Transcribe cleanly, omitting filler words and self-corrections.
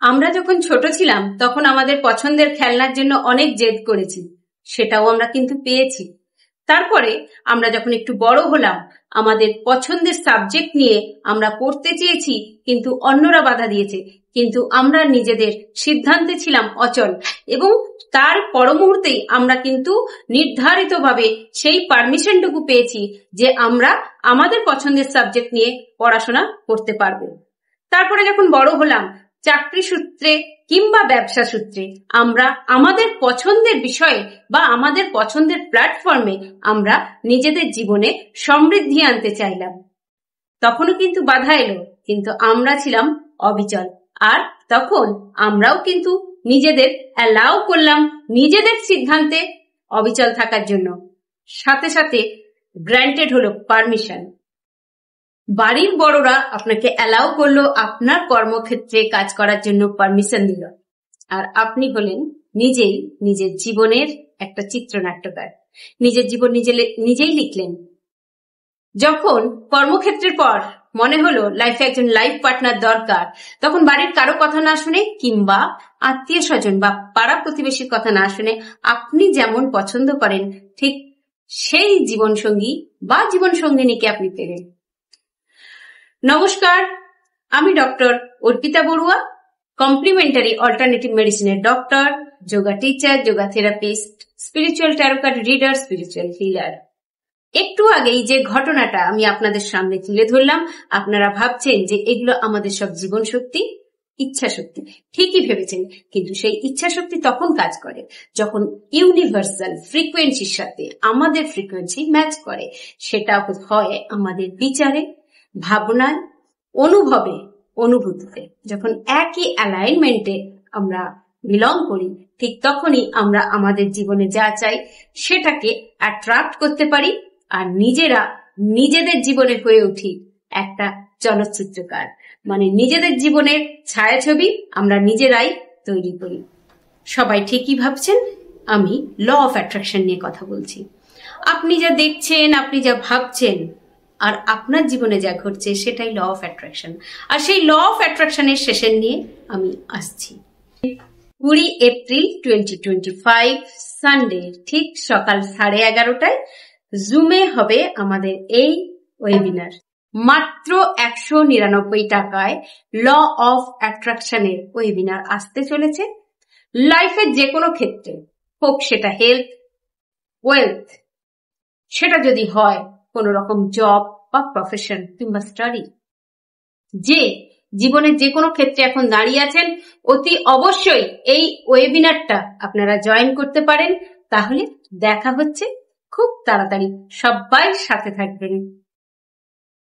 আমরা যখন ছোট ছিলাম তখন আমাদের পছন্দের খেলনার জন্য অনেক জেদ করেছি, সেটাও আমরা কিন্তু পেয়েছি। তারপরে আমরা যখন একটু বড় হলাম, আমাদের পছন্দের সাবজেক্ট নিয়ে আমরা পড়তে চেয়েছি, কিন্তু অন্যরা বাধা দিয়েছে, কিন্তু আমরা নিজেদের সিদ্ধান্তে ছিলাম অচল এবং তার পর মুহূর্তেই আমরা কিন্তু নির্ধারিতভাবে সেই পারমিশনটুকু পেয়েছি যে আমরা আমাদের পছন্দের সাবজেক্ট নিয়ে পড়াশোনা করতে পারবো। তারপরে যখন বড় হলাম, চাকরি সূত্রে কিংবা ব্যবসা সূত্রে আমরা আমাদের পছন্দের বিষয়ে বা আমাদের পছন্দের প্ল্যাটফর্মে আমরা নিজেদের জীবনে সমৃদ্ধি আনতে চাইলাম। তখনও কিন্তু বাধা এলো, কিন্তু আমরা ছিলাম অবিচল। আর তখন আমরাও কিন্তু নিজেদের অ্যালাউ করলাম নিজেদের সিদ্ধান্তে অবিচল থাকার জন্য। সাথে সাথে গ্র্যান্টেড হলো পারমিশন। বাড়ির বড়রা আপনাকে অ্যালাউ করলো, আপনার কর্মক্ষেত্রে কাজ করার জন্য পারমিশন দিল, আর আপনি হলেন নিজেই নিজের জীবনের একটা চিত্রনাট্যকার। নিজের জীবন নিজেই লিখলেন। যখন কর্মক্ষেত্রের পর মনে হলো লাইফে একজন লাইফ পার্টনার দরকার, তখন বাড়ির কারো কথা না শুনে কিংবা আত্মীয় স্বজন বা পাড়া প্রতিবেশীর কথা না শুনে আপনি যেমন পছন্দ করেন ঠিক সেই জীবনসঙ্গী বা জীবনসঙ্গিনীকে আপনি পেলেন। নমস্কার, আমি doctor Arpita Barua, complementary alternative মেডিসিনের doctor, yoga teacher, yoga therapist, spiritual tarot card reader, spiritual healer. একটু আগেই যে ঘটনাটা আমি আপনাদের সামনে তুলে ধরলাম, আপনারা ভাবছেন যে এগুলো আমাদের সব জীবন শক্তি, ইচ্ছা শক্তি। ঠিকই ভেবেছেন, কিন্তু সেই ইচ্ছা শক্তি তখন কাজ করে যখন ইউনিভার্সাল ফ্রিকোয়েন্সির সাথে আমাদের ফ্রিকোয়েন্সি ম্যাচ করে। সেটা হয় আমাদের বিচারে, ভাবনায়, অনুভবে, অনুভূতিতে। যখন একই অ্যালাইনমেন্টে আমরা বিলং করি, ঠিক তখনই আমরা আমাদের জীবনে যা চাই সেটাকে অ্যাট্রাক্ট করতে পারি আর নিজেরা নিজেদের জীবনে হয়ে উঠি একটা চলচ্চিত্রকার। মানে নিজেদের জীবনের ছায়াছবি আমরা নিজেরাই তৈরি করি। সবাই ঠিকই ভাবছেন, আমি ল অফ অ্যাট্রাকশন নিয়ে কথা বলছি। আপনি যা দেখছেন, আপনি যা ভাবছেন আর আপনার জীবনে যা ঘটছে সেটাই ল অফ অ্যাট্রাকশন। আর সেই ল অফ অ্যাট্রাকশনের সেশন নিয়ে আমি আসছি 20 এপ্রিল 2025 সানডে ঠিক সকাল 11:30টায় জুমে হবে আমাদের এই ওয়েবিনার। মাত্র 199 টাকায় ল অফ অ্যাট্রাকশনের ওয়েবিনার আসতে চলেছে। লাইফের যে কোনো ক্ষেত্রে হোক, সেটা হেলথ, ওয়েলথ, সেটা যদি হয় কোন রকম জব বা প্রফেশন কিংবা স্টাডি, যে জীবনের যে কোনো ক্ষেত্রে এখন দাঁড়িয়ে আছেন, অতি অবশ্যই এই ওয়েবিনারটা আপনারা জয়েন করতে পারেন। তাহলে দেখা হচ্ছে খুব তাড়াতাড়ি। সবাই সাথে থাকবেন।